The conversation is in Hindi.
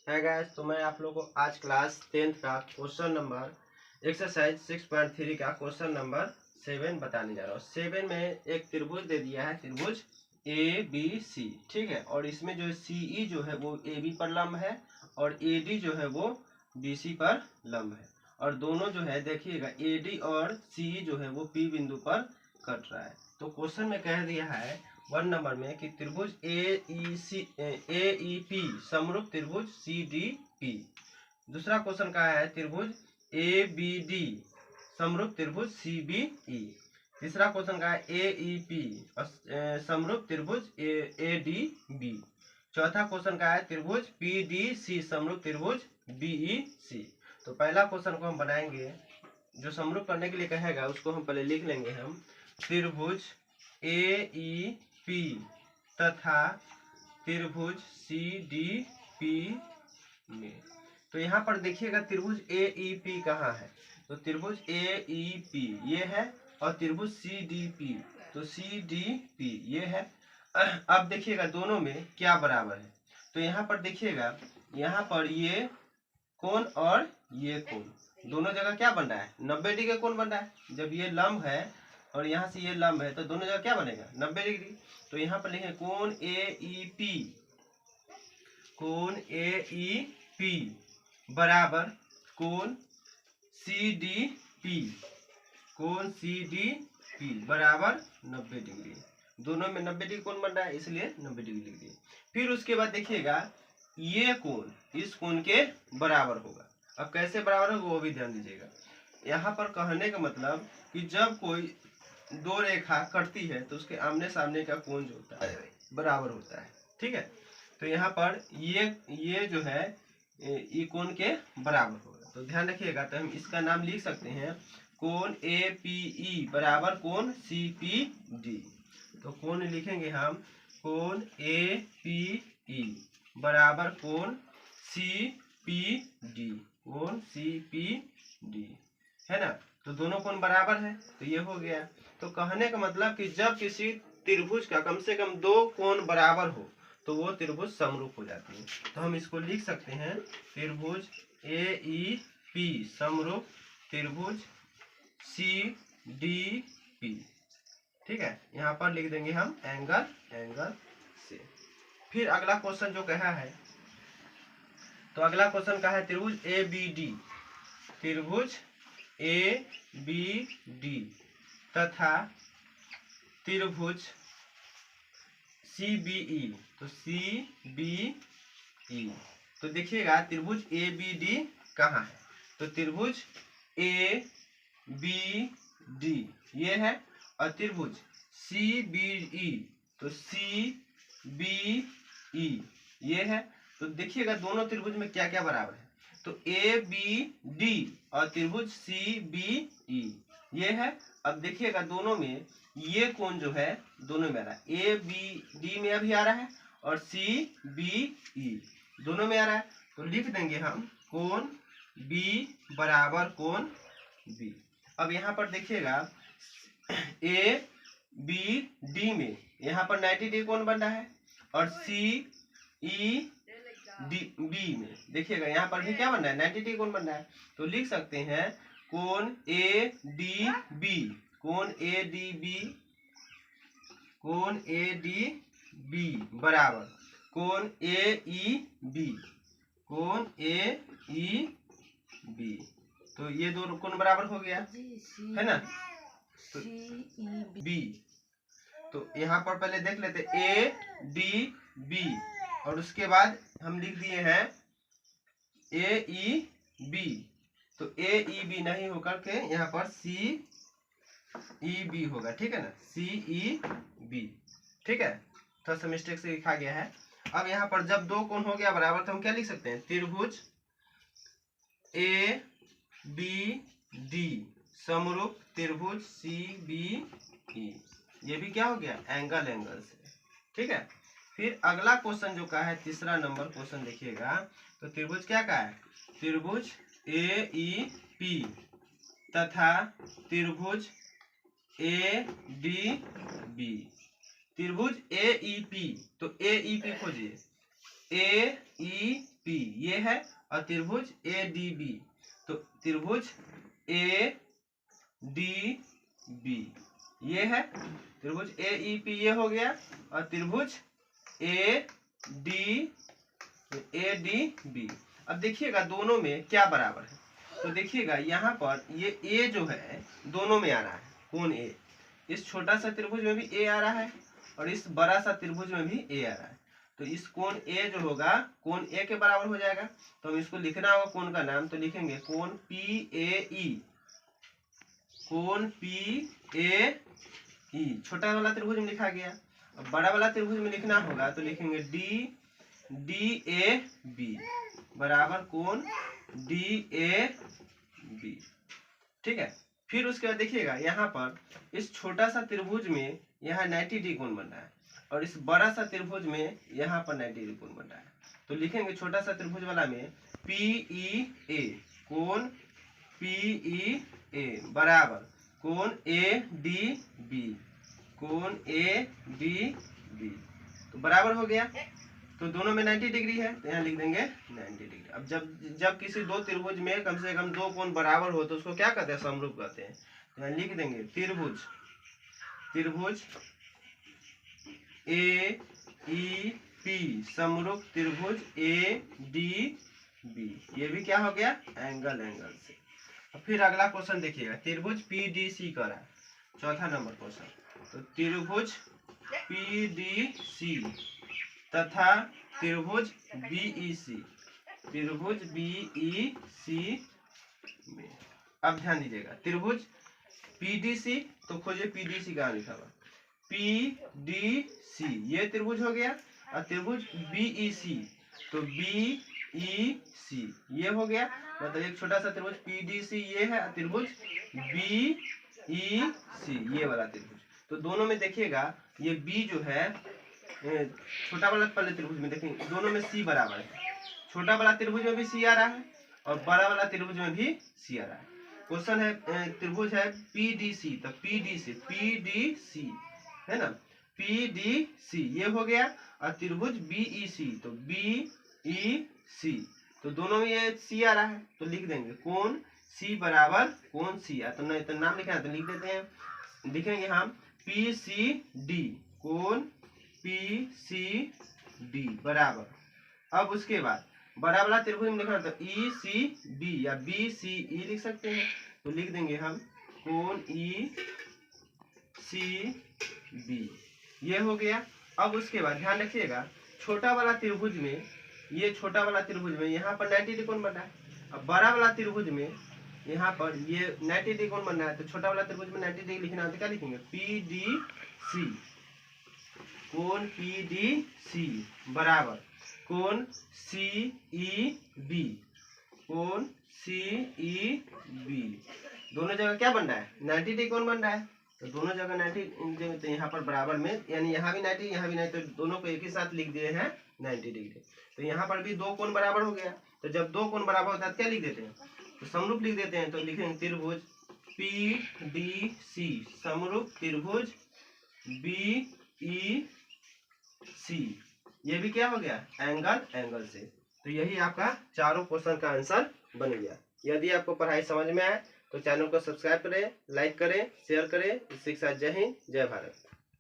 है गाइस, तो मैं आप लोगों को आज क्लास 10th का क्वेश्चन नंबर एक्सरसाइज 6.3 का क्वेश्चन नंबर 7 बताने जा रहा हूँ। 7 में एक त्रिभुज दे दिया है, त्रिभुज ABC, ठीक है। और इसमें जो CE जो है वो AB पर लंब है और AD जो है वो BC पर लंब है। और दोनों जो है देखिएगा AD और CE जो है वो P बिंदु पर कट रहा है। तो क्वेश्चन में कह दिया है 1 नंबर में कि त्रिभुज AEP समरूप त्रिभुज CDP। दूसरा क्वेश्चन का है त्रिभुज ABD समरूप त्रिभुज CBE। तीसरा क्वेश्चन का है AEP समरूप त्रिभुज ADB। चौथा क्वेश्चन का है त्रिभुज PDC समरूप त्रिभुज BEC। तो पहला क्वेश्चन को हम बनाएंगे, जो समरूप करने के लिए कहेगा उसको हम पहले लिख लेंगे। हम त्रिभुज AEP तथा त्रिभुज CDP में, तो यहाँ पर देखिएगा त्रिभुज AEP कहाँ है, तो त्रिभुज AEP ये है और त्रिभुज CDP तो CDP ये है। अब देखिएगा दोनों में क्या बराबर है, तो यहाँ पर देखिएगा यहाँ पर ये कोण और ये कोण दोनों जगह क्या बन रहा है, 90 डिग्री का कोण बन रहा है। जब ये लंब है और यहाँ से ये लंब है तो दोनों जगह क्या बनेगा, 90 डिग्री। तो यहाँ पर लिखें कोण AEP, कोण AEP बराबर कोण CDP, कोण CDP बराबर 90 डिग्री। दोनों में 90 डिग्री कोण बन रहा है इसलिए 90 डिग्री लिख दिए। फिर उसके बाद देखिएगा ये कोण इस कोण के बराबर होगा। अब कैसे बराबर होगा वो भी ध्यान दीजिएगा। यहाँ पर कहने का मतलब कि जब कोई दो रेखा कटती है तो उसके आमने सामने का कोण जो होता है बराबर होता है, ठीक है। तो यहाँ पर ये जो है ये कोण के बराबर होगा। तो ध्यान रखिएगा, तो हम इसका नाम लिख सकते हैं कोण APE बराबर कोण CPD। तो कोण लिखेंगे हम कोण APE बराबर कोण CPD, कोण CPD है ना। तो दोनों कोण बराबर है तो ये हो गया। तो कहने का मतलब कि जब किसी त्रिभुज का कम से कम दो कोण बराबर हो तो वो त्रिभुज समरूप हो जाती है। तो हम इसको लिख सकते हैं त्रिभुज AEP समरूप त्रिभुज CDP, ठीक है। यहाँ पर लिख देंगे हम एंगल से। फिर अगला क्वेश्चन जो कहा है, तो अगला क्वेश्चन का है त्रिभुज ABD, त्रिभुज ABD तथा त्रिभुज CBE, तो CBE। तो देखिएगा त्रिभुज ABD कहाँ है, तो त्रिभुज ABD ये है और त्रिभुज CBE तो CBE ये है। तो देखिएगा दोनों त्रिभुज में क्या क्या बराबर है, तो ABD और त्रिभुज CBE ये है। अब देखिएगा दोनों में ये कोण जो है दोनों में आ रहा है, ABD में अभी आ रहा है और CBE दोनों में आ रहा है। तो लिख देंगे हम कोण B बराबर कोण B। अब यहाँ पर देखिएगा ABD में यहाँ पर 90 डिग्री कोण बन रहा है और CEB में देखिएगा यहाँ पर भी क्या बन रहा है, 90 डिग्री कोण बन रहा है। तो लिख सकते हैं कोण ADB, कोण ADB, कोण ADB बराबर कोण AEB, कोण AEB। तो ये दो कोण बराबर हो गया है ना। तो B, तो यहाँ पर पहले देख लेते ADB और उसके बाद हम लिख दिए हैं AEB। तो AEB नहीं होकर के यहाँ पर CEB होगा, ठीक है ना, CEB, ठीक है। थोड़ा सा मिस्टेक से लिखा गया है। अब यहाँ पर जब दो कोण हो गया बराबर तो हम क्या लिख सकते हैं, त्रिभुज ABD समरूप त्रिभुज CBE, ये भी क्या हो गया, एंगल से, ठीक है। फिर अगला क्वेश्चन जो का है तीसरा नंबर क्वेश्चन देखिएगा, तो त्रिभुज क्या का है, त्रिभुज AEP तथा त्रिभुज ADB। त्रिभुज AEP, तो AEP खोजिए, AEP पी ये है, और त्रिभुज ए डी बी, तो त्रिभुज ए डी बी ये है, त्रिभुज ए ई पी ये हो गया, और त्रिभुज ए डी बी। अब देखिएगा दोनों में क्या बराबर है, तो देखिएगा यहाँ पर ये ए जो है दोनों में आ रहा है, कोण ए, इस छोटा सा त्रिभुज में भी ए आ रहा है और इस बड़ा सा त्रिभुज में भी ए आ रहा है, तो इस कोण ए जो होगा कोण ए के बराबर हो जाएगा। तो हम इसको लिखना होगा कोण का नाम, तो लिखेंगे कोण पी ए ई, कोण पी ए ई छोटा वाला त्रिभुज में लिखा गया। अब बड़ा वाला त्रिभुज में लिखना होगा तो लिखेंगे डी ए बी बराबर कोण डी ए बी, ठीक है। फिर उसके बाद देखिएगा यहाँ पर इस छोटा सा त्रिभुज में यहाँ 90 डिग्री कोण बन रहा है, और इस बड़ा सा त्रिभुज में यहाँ पर 90 डिग्री कोण बन रहा है, तो लिखेंगे छोटा सा त्रिभुज वाला में पी ई ए, कोण पी ई ए बराबर कोण ए डी बी, कोण ए डी बी, तो बराबर हो गया। तो दोनों में 90 डिग्री है, तो यहाँ लिख देंगे 90 डिग्री। अब जब किसी दो त्रिभुज में कम से कम दो कोण बराबर हो तो उसको क्या कहते हैं, समरूप कहते हैं। तो यहाँ लिख देंगे त्रिभुज ए ई पी समरूप त्रिभुज ए डी बी, ये भी क्या हो गया, एंगल से। और फिर अगला क्वेश्चन देखिएगा, त्रिभुज पी डी सी का रहा है, चौथा नंबर क्वेश्चन। तो त्रिभुज पी डी सी तथा त्रिभुज बीईसी, त्रिभुज बीईसी में, अब ध्यान दीजिएगा, त्रिभुज पीडीसी, तो खोजिए पीडीसी कहाँ लिखा हुआ, पीडीसी ये त्रिभुज हो गया, और त्रिभुज बीईसी, तो बीईसी ये हो गया, मतलब एक छोटा सा त्रिभुज पीडीसी ये है, त्रिभुज बीईसी ये वाला त्रिभुज। तो दोनों में देखिएगा ये बी जो है छोटा वाला पहले त्रिभुज में देखेंगे दोनों में सी बराबर है, छोटा वाला त्रिभुज में भी सी आ रहा है और बड़ा वाला त्रिभुज में भी सी आ रहा है। क्वेश्चन है त्रिभुज है पीडीसी, तो पीडीसी है ना, पीडीसी ये हो गया, और त्रिभुज बीईसी, तो बीईसी, तो दोनों में ये सी आ रहा है, तो लिख देंगे कोण सी बराबर कोण सी, तो नाम लिखा है तो लिख देते हैं, लिखेंगे हम पी सी डी, कोण पी सी डी बराबर, अब उसके बाद बड़ा वाला त्रिभुज में लिखना तो ई सी बी या बी सी ई लिख सकते हैं, तो लिख देंगे हम कोण ई सी बी ये हो गया। अब उसके बाद ध्यान रखिएगा छोटा वाला त्रिभुज में, ये छोटा वाला त्रिभुज में यहाँ पर 90 डिग्री कोण बन रहा है, अब बड़ा वाला त्रिभुज में यहाँ पर ये 90 डिग्री कोण बन रहा है, तो छोटा वाला त्रिभुज में 90 डिग्री लिखना है तो क्या लिखेंगे पी डी सी, कोण पी डी सी बराबर कोण सी ई बी, कोण सी ई बी, दोनों जगह क्या बन रहा है 90 डिग्री कोण बन रहा है, तो दोनों जगह 90, तो यहाँ पर बराबर में यानी यहाँ भी 90 यहाँ भी 90, तो दोनों को एक ही साथ लिख दिए हैं 90 डिग्री। तो यहाँ पर भी दो कोण बराबर हो गया, तो जब दो कोण बराबर होता है तो क्या लिख देते हैं, तो समरूप लिख देते हैं, तो लिखेंगे त्रिभुज पी डी सी समरूप त्रिभुज बी ई सी, ये भी क्या हो गया एंगल से। तो यही आपका चारों क्वेश्चन का आंसर बन गया। यदि आपको पढ़ाई समझ में आए तो चैनल को सब्सक्राइब करें, लाइक करें, शेयर करें। इसी के साथ जय हिंद, जय भारत।